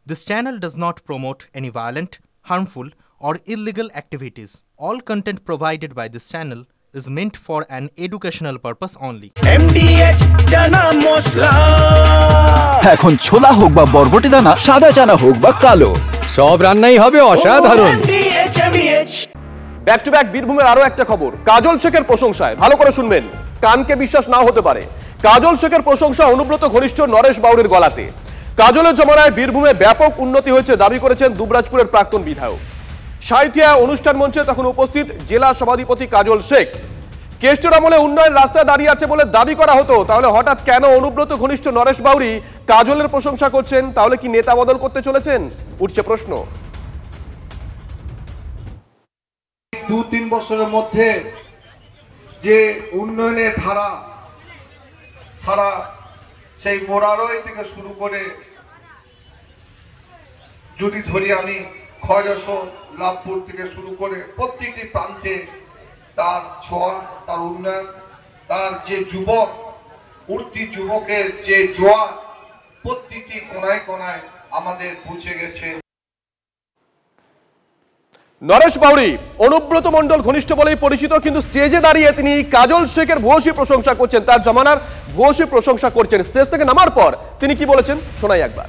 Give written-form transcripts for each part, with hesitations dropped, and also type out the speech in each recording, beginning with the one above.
This channel does not promote any violent, harmful, or illegal activities. All content provided by this channel is meant for an educational purpose only. MDH chana masala এখন ছোলা হোক বা বরবটি দানা, সাদা চানা হোক বা কালো, সব রান্নাই হবে অসাধারণ। ব্যাক টু ব্যাক বীরভূমের আরো একটা খবর। কাজল শেখের প্রশংসায়, ভালো করে শুনবেন, কানকে বিশ্বাস নাও হতে পারে। কাজল শেখের প্রশংসা অনুব্রত ঘনিষ্ঠ নরেশ বাউরির গলাতে। কাজলের জমানায় বীরভূমে ব্যাপক উন্নতি হয়েছে দাবি করেছেন দুবরাজপুরের প্রাক্তন বিধায়ক। সাঁইথিয়া অনুষ্ঠান মঞ্চে তখন উপস্থিত জেলা সভাধিপতি কাজল শেখ। কেষ্টর আমলে উন্নয়ন রাস্তায় দাঁড়িয়ে আছে বলে দাবি করা হতো, তাহলে হঠাৎ কেন অনুব্রত ঘনিষ্ঠ নরেশ বাউরি কাজলের প্রশংসা করছেন? তাহলে কি নেতা বদল করতে চলেছেন, উঠছে প্রশ্ন। 2-3 বছরের মধ্যে যে উন্নয়নের ধারা সারা সেই মোরারই থেকে শুরু করে যদি ধরি আমি খয়রসো লাভপুর থেকে শুরু করে প্রত্যেকটি প্রান্তে তার ছোঁয়া, তার উন্নয়ন, তার যে যুবক উঠতি যুবকের যে জোয়ার প্রত্যেকটি কোনায় কোনায় আমাদের পৌঁছে গেছে। নরেশ বাউরি অনুব্রত মণ্ডল ঘনিষ্ঠ বলেই পরিচিত, কিন্তু স্টেজে দাঁড়িয়ে তিনি কাজল শেখের ভূয়সী প্রশংসা করছেন, তার জমানার ভূয়সী প্রশংসা করছেন। স্টেজ থেকে নামার পর তিনি কি বলেছেন শোনাই একবার।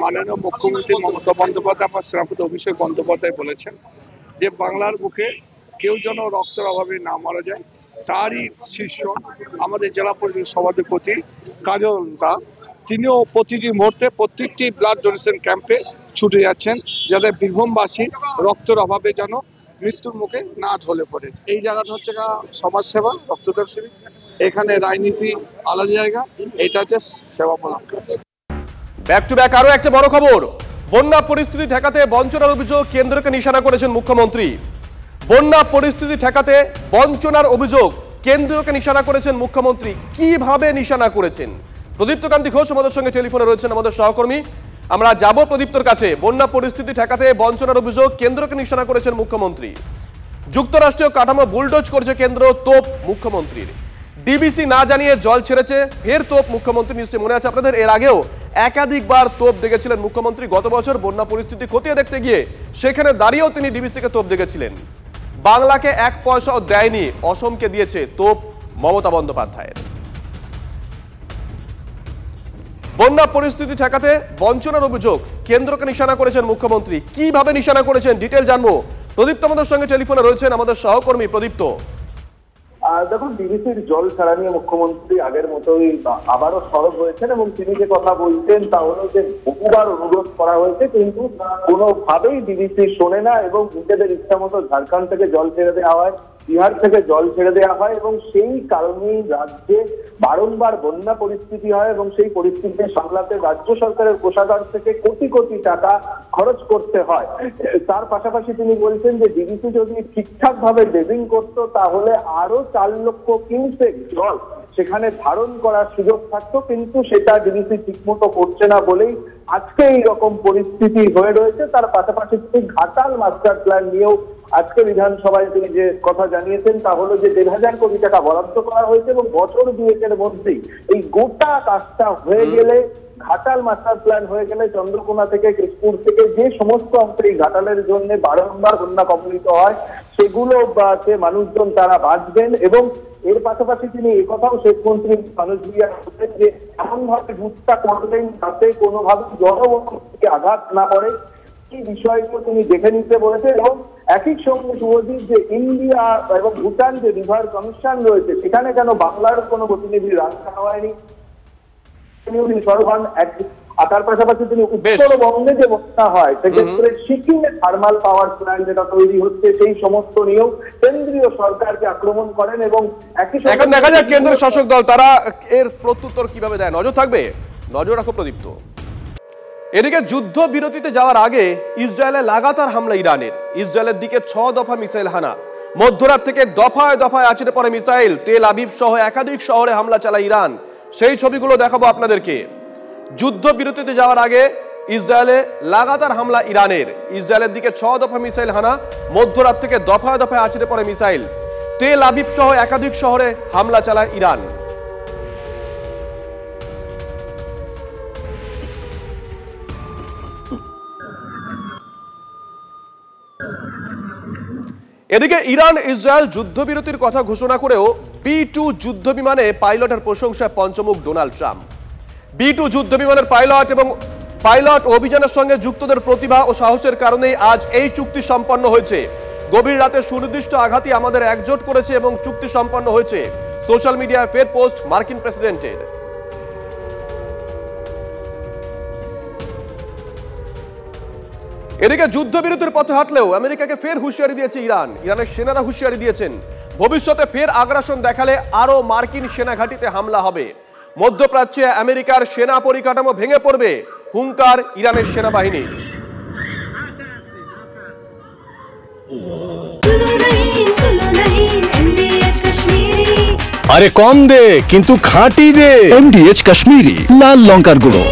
মাননীয় মুখ্যমন্ত্রী মমতা বন্দ্যোপাধ্যায় বা সেনাপতি অভিষেক বন্দ্যোপাধ্যায় বলেছেন যে বাংলার বুকে কেউ যেন রক্তের অভাবে না মারা যায়, তারই শীর্ষ আমাদের জেলা পরিষদ সভাধিপতি কাজল দা। তিনিও প্রতিটি মুহূর্তে প্রত্যেকটি ব্লাড ডোনেশন ক্যাম্পে ছুটে যাচ্ছেন, যাতে বীরভূমবাসী রক্তের অভাবে যেন মৃত্যুর মুখে না ঢলে পড়ে। এই জায়গাটা হচ্ছে সমাজসেবা, রক্তদান শিবির, এখানে রাজনীতি আলাদা জায়গা, এটা হচ্ছে সেবামূলক। ব্যাক টু ব্যাক আরো একটা বড় খবর। বন্যা পরিস্থিতি ঠেকাতে বঞ্চনার অভিযোগ কেন্দ্রকে নিশানা করেছেন মুখ্যমন্ত্রী। বন্যা পরিস্থিতি ঠেকাতে বঞ্চনার অভিযোগ কেন্দ্রকে নিশানা করেছেন মুখ্যমন্ত্রী। কিভাবে নিশানা করেছেন? প্রদীপ্ত কান্তি ঘোষ আমাদের সঙ্গে টেলিফোনে রয়েছেন, আমাদের সহকর্মী। আমরা যাব প্রদীপ্তর কাছে। বন্যা পরিস্থিতি ঠেকাতে বঞ্চনার অভিযোগ কেন্দ্রকে নিশানা করেছেন মুখ্যমন্ত্রী। যুক্তরাষ্ট্রীয় কাঠামো বুলডোজ করেছে কেন্দ্র, তোপ মুখ্যমন্ত্রীর। ডিবিসি না জানিয়ে জল ছেড়েছে, ফের তোপ মুখ্যমন্ত্রী। নিশ্চয়ই মনে আছে আপনাদের, এর আগেও একাধিকবার তোপ দেখেছিলেন মুখ্যমন্ত্রী। গত বছর বন্যা পরিস্থিতি খতিয়ে দেখতে গিয়ে সেখানে দাঁড়িয়েও তিনি ডিবিসিকে তোপ দেখেছিলেন। বাংলাকে 1 পয়সাও দেয়নি, অসমকে দিয়েছে তোপ মমতা বন্দ্যোপাধ্যায়ের। বন্যা পরিস্থিতি ঠেকাতে বঞ্চনার অভিযোগ কেন্দ্রকে নিশানা করেছেন মুখ্যমন্ত্রী। কিভাবে নিশানা করেছেন ডিটেল জানবো। প্রদীপ্ত আমাদের সঙ্গে টেলিফোনে রয়েছেন, আমাদের সহকর্মী প্রদীপ্ত। দেখুন, ডিবিসির জল ছাড়া নিয়ে মুখ্যমন্ত্রী আগের মতোই আবারও সরব হয়েছেন এবং তিনি যে কথা বলছেন তা হলো যে বহুবার অনুরোধ করা হয়েছে, কিন্তু কোনোভাবেই ডিবিসি শোনে না এবং নিজেদের ইচ্ছা মতো ঝাড়খণ্ড থেকে জল ছেড়ে দেওয়া হয়, বিহার থেকে জল ছেড়ে দেওয়া হয় এবং সেই কারণেই রাজ্যে বারংবার বন্যা পরিস্থিতি হয় এবং সেই পরিস্থিতি সামলাতে রাজ্য সরকারের কোষাগার থেকে কোটি কোটি টাকা খরচ করতে হয়। তার পাশাপাশি তিনি বলছেন যে ডিবিসি যদি ঠিকঠাক ভাবে ড্রেজিং করতো তাহলে আরো 4 লক্ষ কিউসেক জল সেখানে ধারণ করার সুযোগ থাকতো, কিন্তু সেটা ডিবিসি ঠিকমতো করছে না বলেই আজকে এইরকম পরিস্থিতি হয়ে রয়েছে। তার পাশাপাশি তিনি ঘাটাল মাস্টার প্ল্যান নিয়েও আজকে বিধানসভায় তিনি যে কথা জানিয়েছেন তা হলো যে 1,500 কোটি টাকা বরাদ্দ করা হয়েছে এবং বছর 2-এর মধ্যেই এই গোটা কাজটা হয়ে গেলে, ঘাটাল মাস্টার প্ল্যান হয়ে গেলে চন্দ্রকোনা থেকে কেশপুর থেকে যে সমস্ত অংশে এই ঘাটালের জন্য বারংবার বন্যা কবলিত হয় সেগুলো মানুষজন তারা বাঁচবেন। এবং এর পাশাপাশি তিনি একথাও শেষ মন্ত্রী মানুষ ভূঁইয়া বলছেন যে এমন ভাবে বুথটা করলেন যাতে কোনোভাবে জনগণকে আঘাত না পড়ে, এই বিষয়গুলো তিনি দেখে নিতে বলেছেন। এবং একই সঙ্গে শুভজিৎ, যে ইন্ডিয়া এবং ভুটান যে রিভার কমিশন রয়েছে সেখানে কেন বাংলার কোনো প্রতিনিধি রাখা হয়নি, তার পাশাপাশি তিনি উত্তরবঙ্গে যে বন্যা হয় সেক্ষেত্রে সিকিমে থার্মাল পাওয়ার প্ল্যান্ট যেটা তৈরি হচ্ছে সেই সমস্ত নিয়েও কেন্দ্রীয় সরকারকে আক্রমণ করেন। এবং একই সঙ্গে এখন দেখা যাক কেন্দ্রের শাসক দল তারা এর প্রত্যুত্তর কিভাবে দেয়। নজর থাকবে, নজর রাখো প্রদীপ্ত। এদিকে যুদ্ধ বিরতিতে যাওয়ার আগে ইসরায়েলে লাগাতার হামলা ইরানের। ইসরায়েলের দিকে 6 দফা মিসাইল হানা, মধ্যরাত থেকে দফায় দফায় আছড়ে পড়ে মিসাইল। তেল আবিব সহ একাধিক শহরে হামলা চালায় ইরান। সেই ছবিগুলো দেখাবো আপনাদেরকে। যুদ্ধ বিরতিতে যাওয়ার আগে ইসরায়েলে লাগাতার হামলা ইরানের। ইসরায়েলের দিকে 6 দফা মিসাইল হানা, মধ্যরাত থেকে দফায় দফায় আছড়ে পড়ে মিসাইল। তেল আবিব সহ একাধিক শহরে হামলা চালায় ইরান। এদিকে ইরান ইসরায়েল যুদ্ধবিরতির কথা ঘোষণা করেও B-2 যুদ্ধ বিমানে পাইলটের প্রশংসায় পঞ্চমুখ ডোনাল্ড ট্রাম্প। B-2 যুদ্ধ বিমানের পাইলট অভিযানের সঙ্গে যুক্তদের প্রতিভা ও সাহসের কারণেই আজ এই চুক্তি সম্পন্ন হয়েছে। গভীর রাতে সুনির্দিষ্ট আঘাতই আমাদের একজোট করেছে এবং চুক্তি সম্পন্ন হয়েছে। সোশ্যাল মিডিয়ায় ফের পোস্ট মার্কিন প্রেসিডেন্টের। এদিকে যুদ্ধবিরতির পথে হাঁটলেও আমেরিকাকে ফের হুঁশিয়ারি দিয়েছে ইরান। ইরানের সেনারা হুঁশিয়ারি দিয়েছেন ভবিষ্যতে ফের আগ্রাসন দেখালে আরো মার্কিন সেনা ঘাঁটিতে হামলা হবে। মধ্যপ্রাচ্যে আমেরিকার সেনা পরিকাঠামো ভেঙে পড়বে, হুঙ্কার ইরানের সেনাবাহিনীর। আরে কম দে কিন্তু খাঁটি দে। MDH কাশ্মীরি লাল লঙ্কার গুঁড়ো।